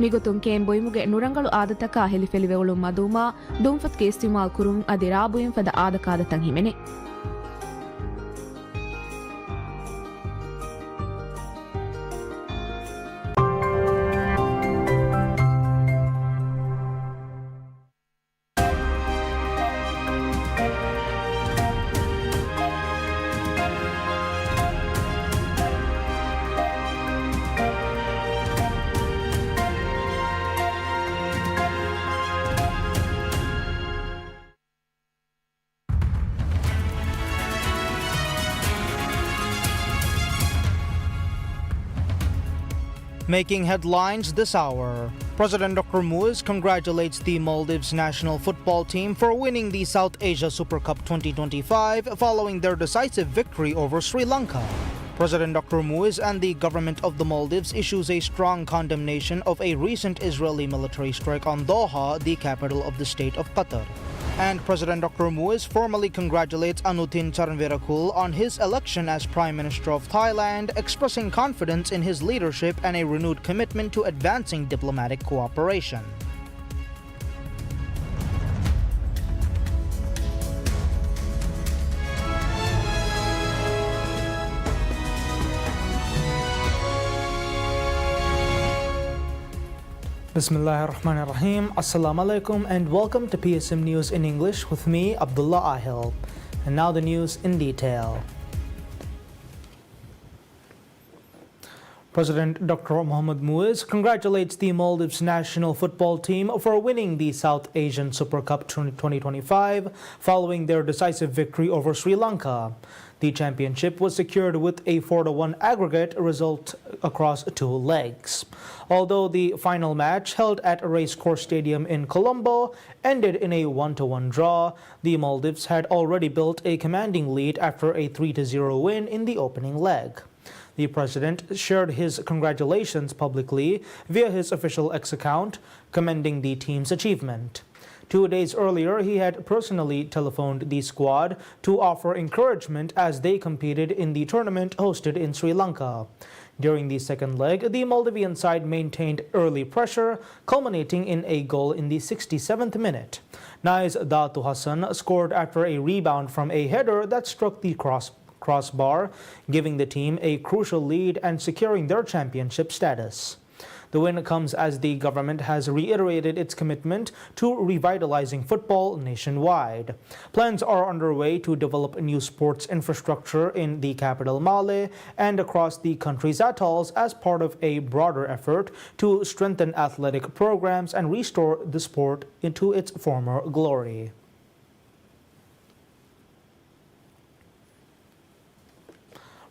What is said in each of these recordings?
ಮಿಗುತುಂ ಕೇಂಬೊಯ್ಮುಗೆ ನುರಂಗಳು ಆದತಕ ಹೆಲಿಫೆಲಿವೆಗಳು ಮದೂಮಾ ದುಂಫತ್ ಕೇಸ್ತಿಮಾಲ್ ಕುರುಂ ಅದಿ ರಾಬುಯಿಂ ಫದ ಆದಕಾದತಂ ಹಿಮೆನೆ Making headlines this hour, President Dr. Muiz congratulates the Maldives national football team for winning the South Asia Super Cup 2025 following their decisive victory over Sri Lanka. President Dr. Muiz and the government of the Maldives issues a strong condemnation of a recent Israeli military strike on Doha, the capital of the state of Qatar. And President Dr. Muiz formally congratulates Anutin Charnvirakul on his election as Prime Minister of Thailand, expressing confidence in his leadership and a renewed commitment to advancing diplomatic cooperation. Bismillahirrahmanirrahim. Assalamu alaikum and welcome to PSM News in English with me, Abdullah Ahil. And now the news in detail. President Dr. Mohamed Muiz congratulates the Maldives national football team for winning the South Asian Super Cup 2025 following their decisive victory over Sri Lanka. The championship was secured with a 4-1 aggregate result across two legs. Although the final match held at Racecourse Stadium in Colombo ended in a 1-1 draw, the Maldives had already built a commanding lead after a 3-0 win in the opening leg. The president shared his congratulations publicly via his official X account, commending the team's achievement. 2 days earlier, he had personally telephoned the squad to offer encouragement as they competed in the tournament hosted in Sri Lanka. During the second leg, the Maldivian side maintained early pressure, culminating in a goal in the 67th minute. Nais Datu Hassan scored after a rebound from a header that struck the crossbar, giving the team a crucial lead and securing their championship status. The win comes as the government has reiterated its commitment to revitalizing football nationwide. Plans are underway to develop new sports infrastructure in the capital Male and across the country's atolls as part of a broader effort to strengthen athletic programs and restore the sport into its former glory.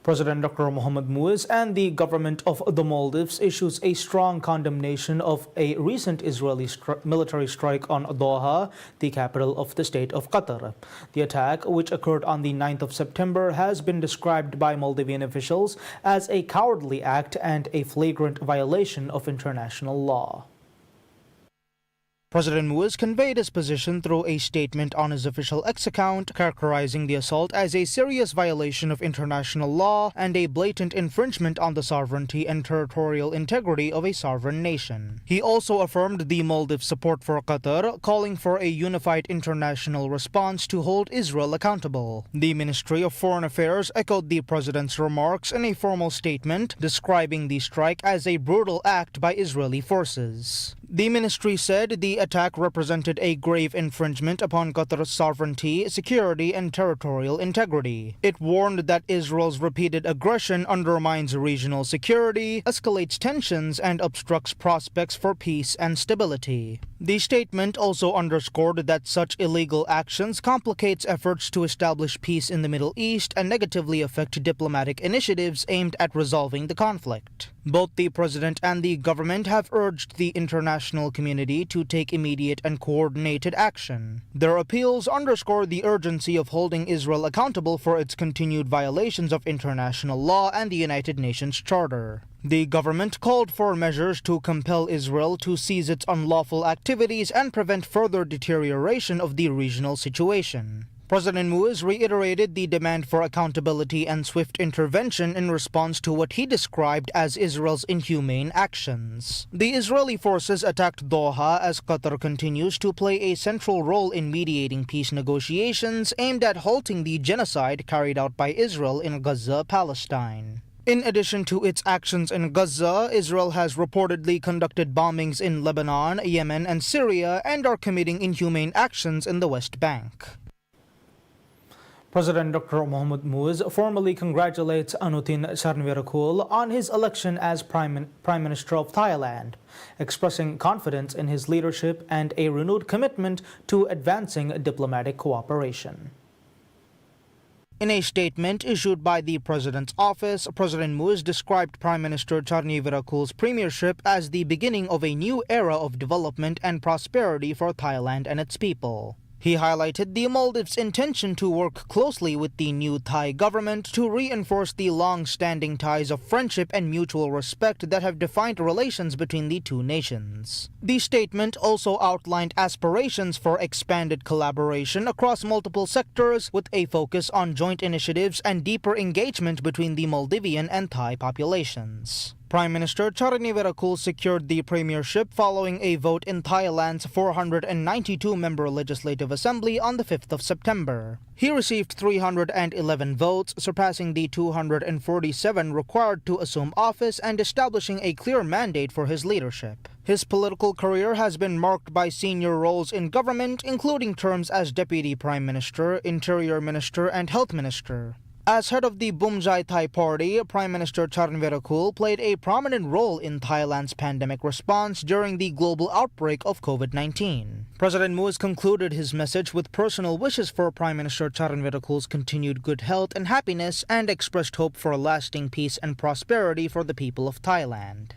President Dr. Mohamed Muiz and the government of the Maldives issues a strong condemnation of a recent Israeli military strike on Doha, the capital of the state of Qatar. The attack, which occurred on the 9th of September, has been described by Maldivian officials as a cowardly act and a flagrant violation of international law. President Muiz conveyed his position through a statement on his official X account, characterizing the assault as a serious violation of international law and a blatant infringement on the sovereignty and territorial integrity of a sovereign nation. He also affirmed the Maldives' support for Qatar, calling for a unified international response to hold Israel accountable. The Ministry of Foreign Affairs echoed the president's remarks in a formal statement, describing the strike as a brutal act by Israeli forces. The ministry said the attack represented a grave infringement upon Qatar's sovereignty, security, and territorial integrity. It warned that Israel's repeated aggression undermines regional security, escalates tensions, and obstructs prospects for peace and stability. The statement also underscored that such illegal actions complicates efforts to establish peace in the Middle East and negatively affect diplomatic initiatives aimed at resolving the conflict. Both the president and the government have urged the international community to take immediate and coordinated action. Their appeals underscore the urgency of holding Israel accountable for its continued violations of international law and the United Nations Charter. The government called for measures to compel Israel to cease its unlawful activities and prevent further deterioration of the regional situation. President Muiz reiterated the demand for accountability and swift intervention in response to what he described as Israel's inhumane actions. The Israeli forces attacked Doha as Qatar continues to play a central role in mediating peace negotiations aimed at halting the genocide carried out by Israel in Gaza, Palestine. In addition to its actions in Gaza, Israel has reportedly conducted bombings in Lebanon, Yemen, and Syria and are committing inhumane actions in the West Bank. President Dr. Mohamed Muiz formally congratulates Anutin Charnvirakul on his election as Prime Minister of Thailand, expressing confidence in his leadership and a renewed commitment to advancing diplomatic cooperation. In a statement issued by the President's office, President Muiz described Prime Minister Charnvirakul's premiership as the beginning of a new era of development and prosperity for Thailand and its people. He highlighted the Maldives' intention to work closely with the new Thai government to reinforce the long-standing ties of friendship and mutual respect that have defined relations between the two nations. The statement also outlined aspirations for expanded collaboration across multiple sectors with a focus on joint initiatives and deeper engagement between the Maldivian and Thai populations. Prime Minister Charnvirakul secured the premiership following a vote in Thailand's 492-member Legislative Assembly on the 5th of September. He received 311 votes, surpassing the 247 required to assume office and establishing a clear mandate for his leadership. His political career has been marked by senior roles in government, including terms as Deputy Prime Minister, Interior Minister, and Health Minister. As head of the Bumjai Thai Party, Prime Minister Charnvirakul played a prominent role in Thailand's pandemic response during the global outbreak of COVID-19. President Muiz concluded his message with personal wishes for Prime Minister Charnvirakul's continued good health and happiness and expressed hope for lasting peace and prosperity for the people of Thailand.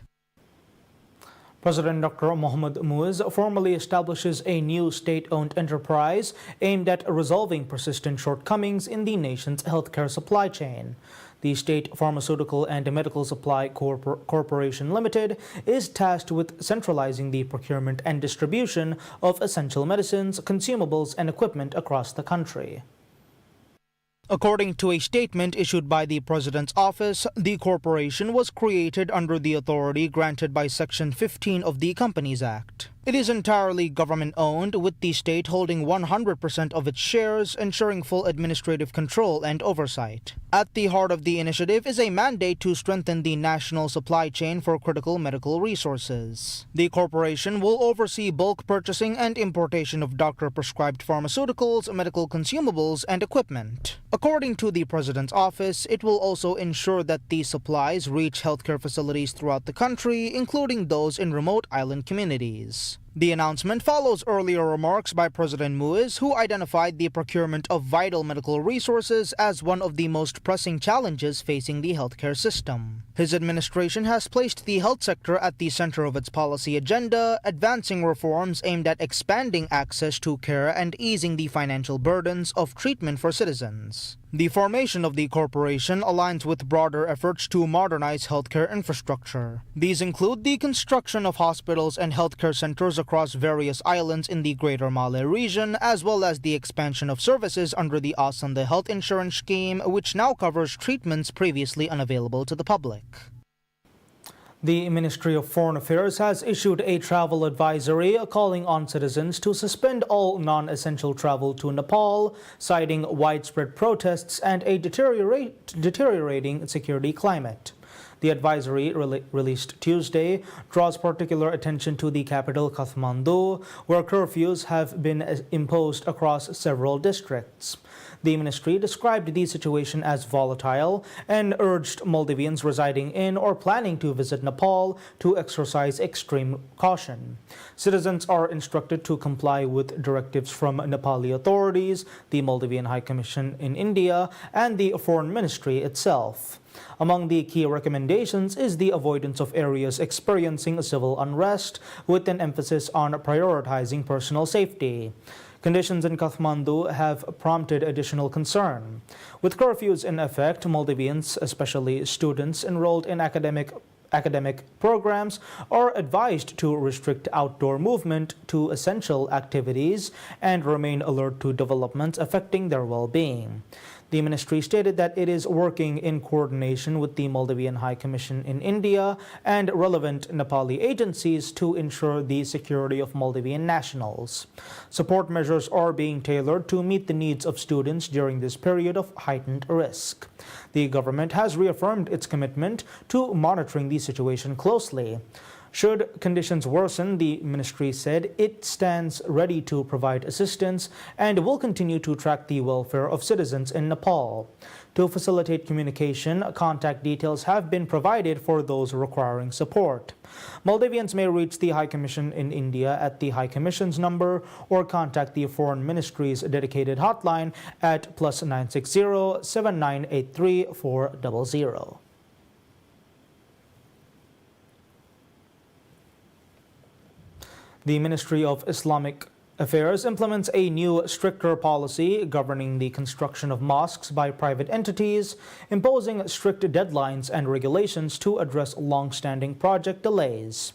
President Dr. Mohamed Muiz formally establishes a new state-owned enterprise aimed at resolving persistent shortcomings in the nation's healthcare supply chain. The State Pharmaceutical and Medical Supply Corporation Limited is tasked with centralizing the procurement and distribution of essential medicines, consumables, and equipment across the country. According to a statement issued by the President's office, the corporation was created under the authority granted by Section 15 of the Companies Act. It is entirely government-owned, with the state holding 100% of its shares, ensuring full administrative control and oversight. At the heart of the initiative is a mandate to strengthen the national supply chain for critical medical resources. The corporation will oversee bulk purchasing and importation of doctor-prescribed pharmaceuticals, medical consumables, and equipment. According to the President's office, it will also ensure that these supplies reach healthcare facilities throughout the country, including those in remote island communities. The announcement follows earlier remarks by President Muiz, who identified the procurement of vital medical resources as one of the most pressing challenges facing the healthcare system. His administration has placed the health sector at the center of its policy agenda, advancing reforms aimed at expanding access to care and easing the financial burdens of treatment for citizens. The formation of the corporation aligns with broader efforts to modernize healthcare infrastructure. These include the construction of hospitals and healthcare centers across various islands in the Greater Malay region, as well as the expansion of services under the Asanda Health Insurance Scheme, which now covers treatments previously unavailable to the public. The Ministry of Foreign Affairs has issued a travel advisory calling on citizens to suspend all non-essential travel to Nepal, citing widespread protests and a deteriorating security climate. The advisory, released Tuesday, draws particular attention to the capital Kathmandu, where curfews have been imposed across several districts. The ministry described the situation as volatile and urged Maldivians residing in or planning to visit Nepal to exercise extreme caution. Citizens are instructed to comply with directives from Nepali authorities, the Maldivian High Commission in India, and the Foreign Ministry itself. Among the key recommendations is the avoidance of areas experiencing civil unrest, with an emphasis on prioritizing personal safety. Conditions in Kathmandu have prompted additional concern. With curfews in effect, Maldivians, especially students enrolled in academic academic programs are advised to restrict outdoor movement to essential activities and remain alert to developments affecting their well-being. The ministry stated that it is working in coordination with the Maldivian High Commission in India and relevant Nepali agencies to ensure the security of Maldivian nationals. Support measures are being tailored to meet the needs of students during this period of heightened risk. The government has reaffirmed its commitment to monitoring the situation closely. Should conditions worsen, the ministry said it stands ready to provide assistance and will continue to track the welfare of citizens in Nepal. To facilitate communication, contact details have been provided for those requiring support. Maldivians may reach the High Commission in India at the High Commission's number or contact the Foreign Ministry's dedicated hotline at +960 7983 400. The Ministry of Islamic Affairs implements a new, stricter policy governing the construction of mosques by private entities, imposing strict deadlines and regulations to address long-standing project delays.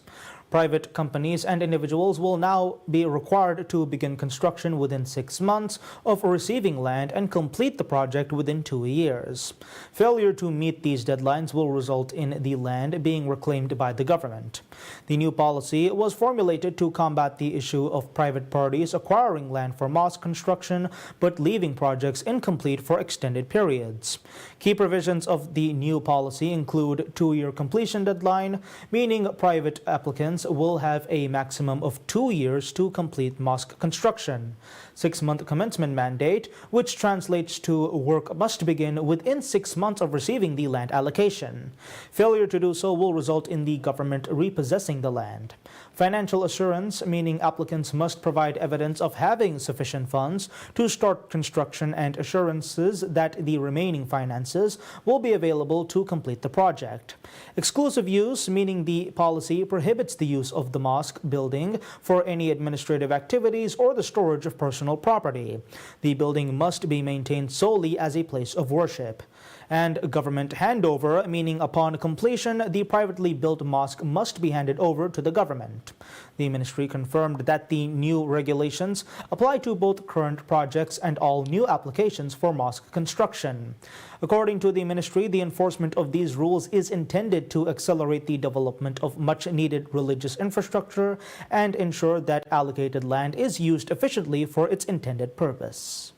Private companies and individuals will now be required to begin construction within 6 months of receiving land and complete the project within 2 years. Failure to meet these deadlines will result in the land being reclaimed by the government. The new policy was formulated to combat the issue of private parties acquiring land for mosque construction but leaving projects incomplete for extended periods. Key provisions of the new policy include 2-year completion deadline, meaning private applicants will have a maximum of 2 years to complete mosque construction. 6-month commencement mandate, which translates to work must begin within 6 months of receiving the land allocation. Failure to do so will result in the government repossessing the land. Financial assurance, meaning applicants must provide evidence of having sufficient funds to start construction and assurances that the remaining finances will be available to complete the project. Exclusive use, meaning the policy prohibits the use of the mosque building for any administrative activities or the storage of personal property. The building must be maintained solely as a place of worship. And government handover, meaning upon completion, the privately built mosque must be handed over to the government. The ministry confirmed that the new regulations apply to both current projects and all new applications for mosque construction. According to the ministry, the enforcement of these rules is intended to accelerate the development of much-needed religious infrastructure and ensure that allocated land is used efficiently for its intended purpose.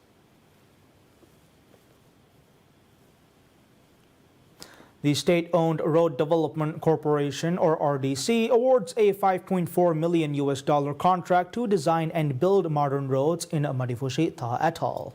The state-owned Road Development Corporation, or RDC, awards a $5.4 million contract to design and build modern roads in Madifushi Taha Atoll.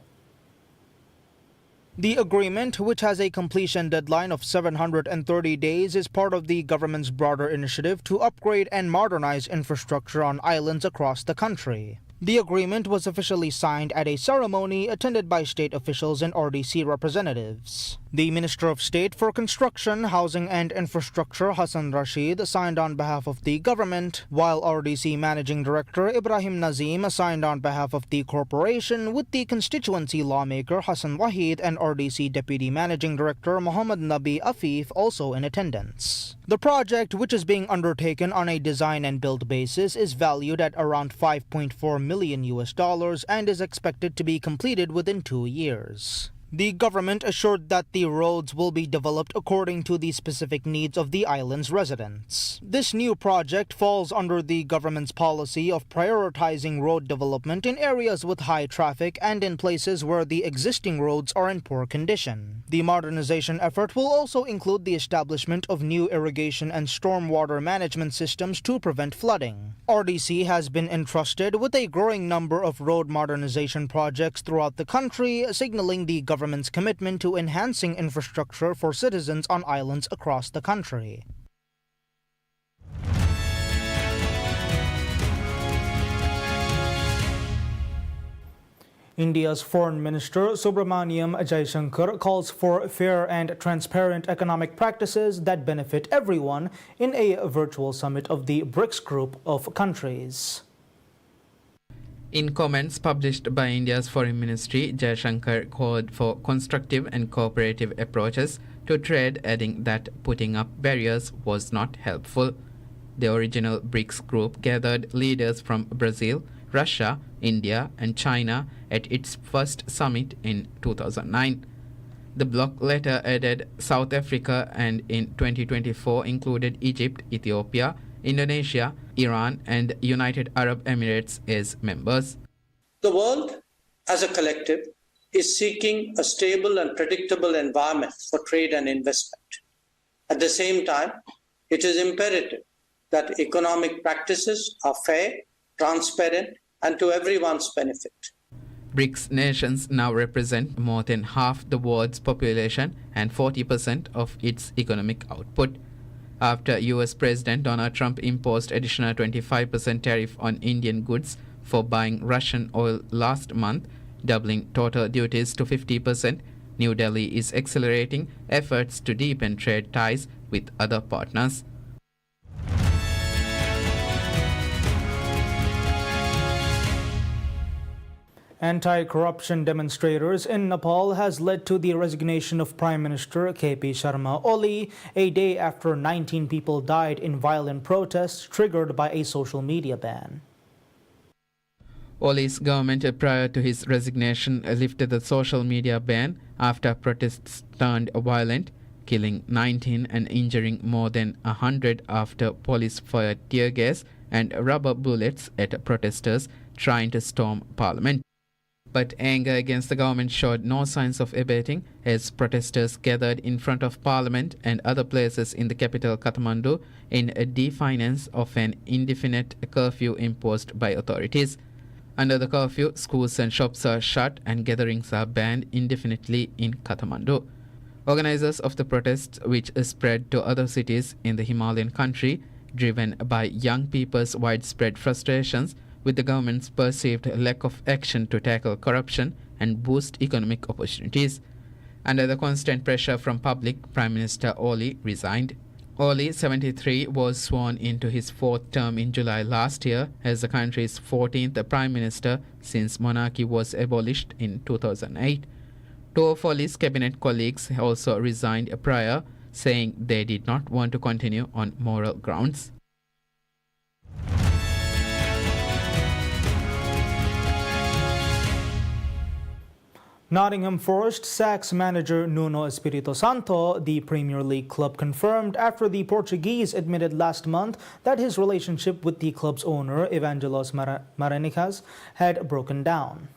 The agreement, which has a completion deadline of 730 days, is part of the government's broader initiative to upgrade and modernize infrastructure on islands across the country. The agreement was officially signed at a ceremony attended by state officials and RDC representatives. The Minister of State for Construction, Housing and Infrastructure, Hassan Rashid, signed on behalf of the government, while RDC Managing Director Ibrahim Nazim signed on behalf of the corporation, with the constituency lawmaker Hassan Wahid and RDC Deputy Managing Director Muhammad Nabi Afif also in attendance. The project, which is being undertaken on a design and build basis, is valued at around $5.4 million and is expected to be completed within 2 years. The government assured that the roads will be developed according to the specific needs of the island's residents. This new project falls under the government's policy of prioritizing road development in areas with high traffic and in places where the existing roads are in poor condition. The modernization effort will also include the establishment of new irrigation and stormwater management systems to prevent flooding. RDC has been entrusted with a growing number of road modernization projects throughout the country, signaling the government's commitment to enhancing infrastructure for citizens on islands across the country. India's Foreign Minister Subramaniam Jaishankar calls for fair and transparent economic practices that benefit everyone in a virtual summit of the BRICS group of countries. In comments published by India's Foreign Ministry, Jaishankar called for constructive and cooperative approaches to trade, adding that putting up barriers was not helpful. The original BRICS group gathered leaders from Brazil, Russia, India, and China at its first summit in 2009. The bloc later added South Africa and in 2024 included Egypt, Ethiopia, Indonesia, Iran, and United Arab Emirates as members. The world, as a collective, is seeking a stable and predictable environment for trade and investment. At the same time, it is imperative that economic practices are fair, transparent, and to everyone's benefit. BRICS nations now represent more than half the world's population and 40% of its economic output. After US President Donald Trump imposed additional 25% tariff on Indian goods for buying Russian oil last month, doubling total duties to 50%, New Delhi is accelerating efforts to deepen trade ties with other partners. Anti-corruption demonstrators in Nepal has led to the resignation of Prime Minister KP Sharma Oli a day after 19 people died in violent protests triggered by a social media ban. Oli's government, prior to his resignation, lifted the social media ban after protests turned violent, killing 19 and injuring more than 100 after police fired tear gas and rubber bullets at protesters trying to storm parliament. But anger against the government showed no signs of abating as protesters gathered in front of parliament and other places in the capital Kathmandu in defiance of an indefinite curfew imposed by authorities. Under the curfew, schools and shops are shut and gatherings are banned indefinitely in Kathmandu. Organizers of the protests, which spread to other cities in the Himalayan country, driven by young people's widespread frustrations with the government's perceived lack of action to tackle corruption and boost economic opportunities. Under the constant pressure from public, Prime Minister Oli resigned. Oli, 73, was sworn into his fourth term in July last year as the country's 14th Prime Minister since monarchy was abolished in 2008. Two of Oli's cabinet colleagues also resigned prior, saying they did not want to continue on moral grounds. Nottingham Forest sacks manager Nuno Espirito Santo, the Premier League club confirmed after the Portuguese admitted last month that his relationship with the club's owner, Evangelos Marenicas, had broken down.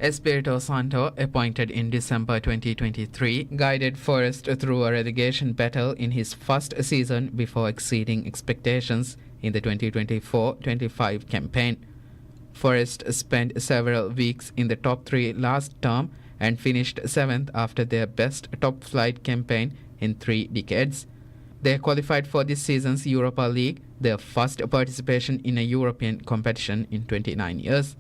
Espirito Santo, appointed in December 2023, guided Forest through a relegation battle in his first season before exceeding expectations in the 2024-25 campaign. Forest spent several weeks in the top three last term and finished 7th after their best top-flight campaign in 3 decades. They qualified for this season's Europa League, their first participation in a European competition in 29 years.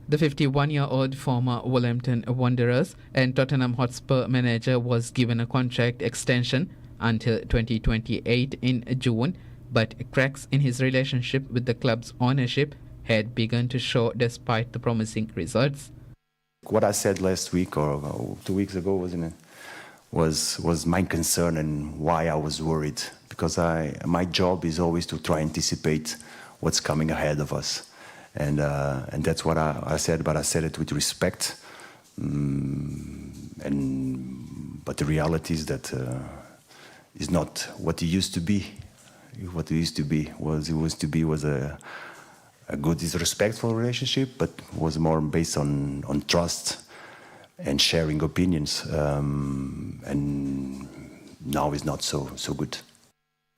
The 51-year-old former Wolverhampton Wanderers and Tottenham Hotspur manager was given a contract extension until 2028 in June, but cracks in his relationship with the club's ownership had begun to show despite the promising results. What I said last week or 2 weeks ago, wasn't it, was my concern and why I was worried, because my job is always to try and anticipate what's coming ahead of us, and that's what I said, but I said it with respect, but the reality is that is not what it used to be. What it used to be was a good, respectful relationship, but was more based on trust and sharing opinions, and now is not so good.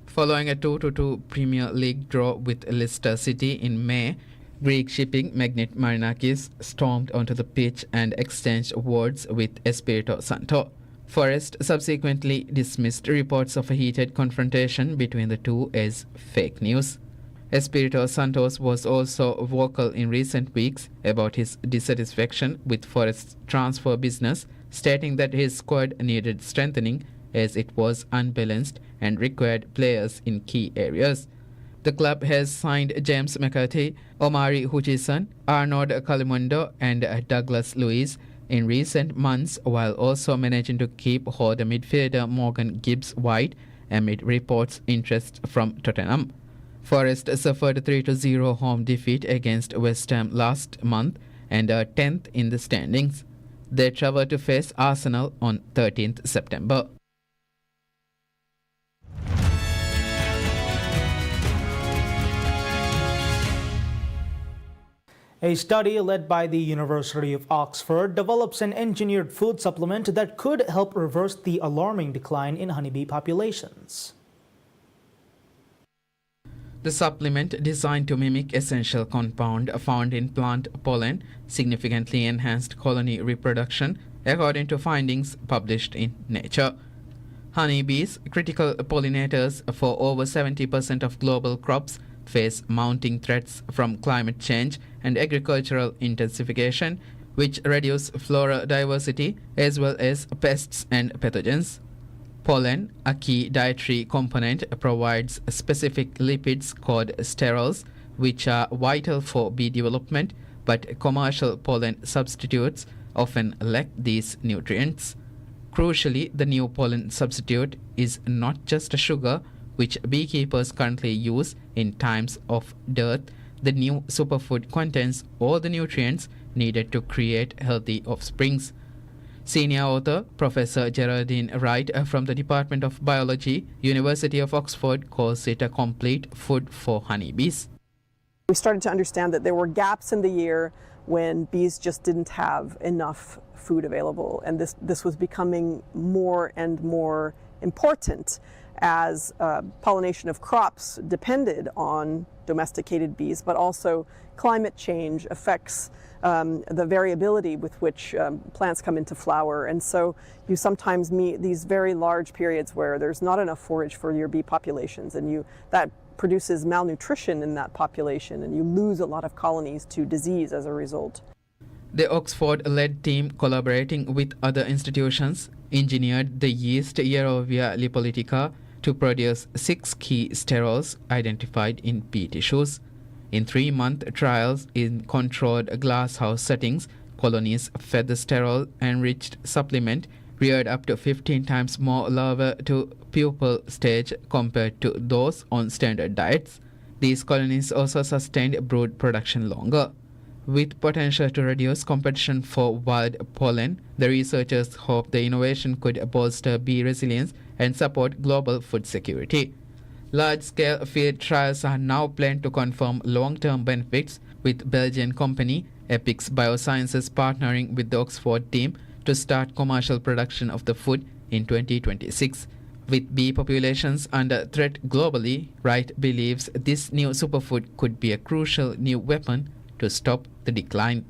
Following a 2-2 Premier League draw with Leicester City in May, Greek shipping magnate Marinakis stormed onto the pitch and exchanged words with Espirito Santo. Forest subsequently dismissed reports of a heated confrontation between the two as fake news. Espirito Santos was also vocal in recent weeks about his dissatisfaction with Forest's transfer business, stating that his squad needed strengthening as it was unbalanced and required players in key areas. The club has signed James McCarthy, Omari Hutchison, Arnold Calimundo and Douglas Luiz, in recent months, while also managing to keep hold of midfielder Morgan Gibbs-White amid reports interest from Tottenham. Forest suffered a 3-0 home defeat against West Ham last month and are 10th in the standings. They travel to face Arsenal on 13th September. A study led by the University of Oxford develops an engineered food supplement that could help reverse the alarming decline in honeybee populations. The supplement, designed to mimic essential compound found in plant pollen, significantly enhanced colony reproduction, according to findings published in Nature. Honeybees, critical pollinators for over 70% of global crops, face mounting threats from climate change and agricultural intensification, which reduce flora diversity as well as pests and pathogens. Pollen, a key dietary component, provides specific lipids called sterols, which are vital for bee development, but commercial pollen substitutes often lack these nutrients. Crucially, the new pollen substitute is not just a sugar, which beekeepers currently use in times of dearth. The new superfood contains all the nutrients needed to create healthy offsprings. Senior author Professor Geraldine Wright from the Department of Biology, University of Oxford, calls it a complete food for honeybees. We started to understand that there were gaps in the year when bees just didn't have enough food available, and this was becoming more and more important as pollination of crops depended on domesticated bees, but also climate change affects the variability with which plants come into flower. And so you sometimes meet these very large periods where there's not enough forage for your bee populations, and that produces malnutrition in that population, and you lose a lot of colonies to disease as a result. The Oxford-led team, collaborating with other institutions, engineered the yeast Yerovia lipolytica to produce 6 key sterols identified in bee tissues. In 3-month trials in controlled glasshouse settings, colonies fed the sterol-enriched supplement reared up to 15 times more larvae to pupal stage compared to those on standard diets. These colonies also sustained brood production longer. With potential to reduce competition for wild pollen, the researchers hope the innovation could bolster bee resilience and support global food security. Large-scale field trials are now planned to confirm long-term benefits, with Belgian company Epix Biosciences partnering with the Oxford team to start commercial production of the food in 2026. With bee populations under threat globally, Wright believes this new superfood could be a crucial new weapon to stop the decline.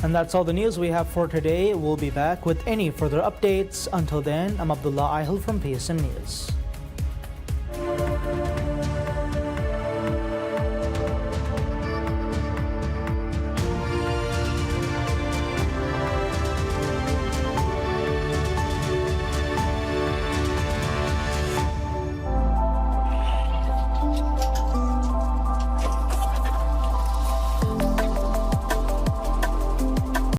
And that's all the news we have for today. We'll be back with any further updates. Until then, I'm Abdullah Ihel from PSM News.